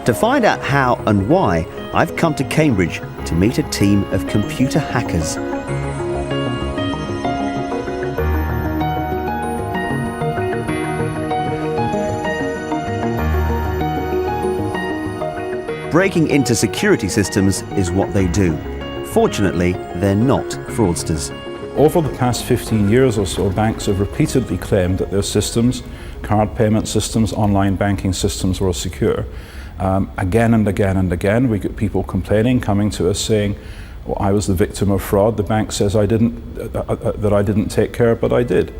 To find out how and why, I've come to Cambridge to meet a team of computer hackers. Breaking into security systems is what they do. Fortunately, they're not fraudsters. Over the past 15 years or so, banks have repeatedly claimed that their systems, card payment systems, online banking systems were secure. Again and again and again, we get people complaining, coming to us saying, well, I was the victim of fraud. The bank says that I didn't take care, but I did.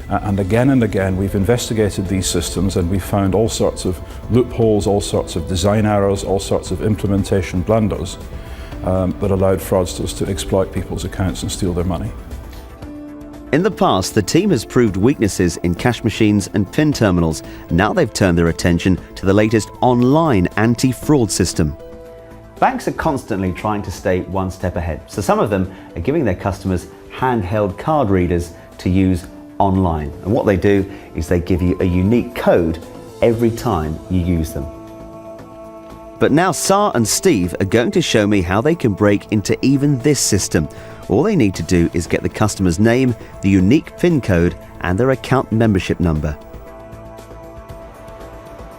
And again, we've investigated these systems and we've found all sorts of loopholes, all sorts of design errors, all sorts of implementation blunders that allowed fraudsters to exploit people's accounts and steal their money. In the past, the team has proved weaknesses in cash machines and PIN terminals. Now they've turned their attention to the latest online anti-fraud system. Banks are constantly trying to stay one step ahead. So some of them are giving their customers handheld card readers to use online. And what they do is they give you a unique code every time you use them. But now Sar and Steve are going to show me how they can break into even this system. All they need to do is get the customer's name, the unique PIN code, and their account membership number.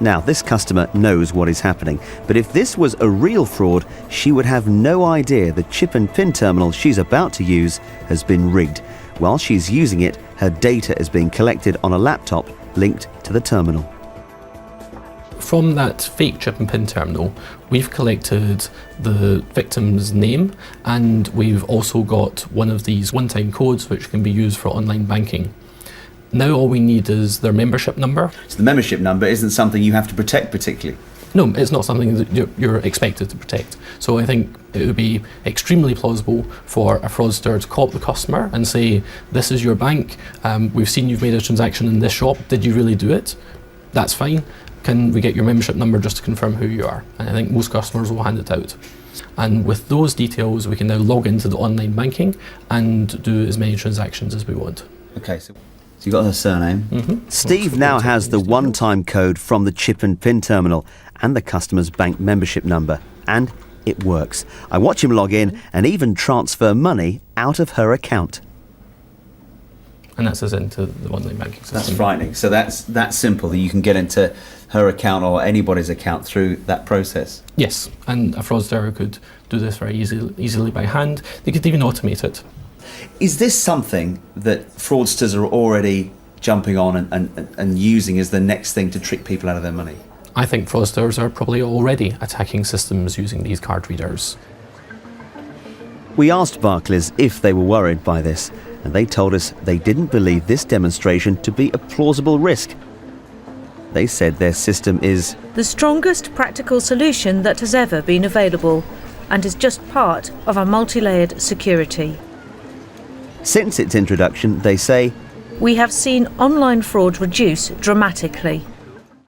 Now, this customer knows what is happening, but if this was a real fraud, she would have no idea the chip and PIN terminal she's about to use has been rigged. While she's using it, her data is being collected on a laptop linked to the terminal. From that fake chip and PIN terminal, we've collected the victim's name, and we've also got one of these one-time codes which can be used for online banking. Now all we need is their membership number. So the membership number isn't something you have to protect particularly? No, it's not something that you're expected to protect. So I think it would be extremely plausible for a fraudster to call up the customer and say, this is your bank, we've seen you've made a transaction in this shop, did you really do it? That's fine. Can we get your membership number just to confirm who you are? And I think most customers will hand it out. And with those details, we can now log into the online banking and do as many transactions as we want. Okay, so you got her surname. Mm-hmm. Steve now has the one-time code from the chip and PIN terminal and the customer's bank membership number, and it works. I watch him log in and even transfer money out of her account. And that's us into the online banking system. That's frightening. So that's that simple, that you can get into her account or anybody's account through that process? Yes, and a fraudster could do this very easily by hand. They could even automate it. Is this something that fraudsters are already jumping on and using as the next thing to trick people out of their money? I think fraudsters are probably already attacking systems using these card readers. We asked Barclays if they were worried by this, and they told us they didn't believe this demonstration to be a plausible risk. They said their system is the strongest practical solution that has ever been available, and is just part of a multi-layered security. Since its introduction, they say, we have seen online fraud reduce dramatically.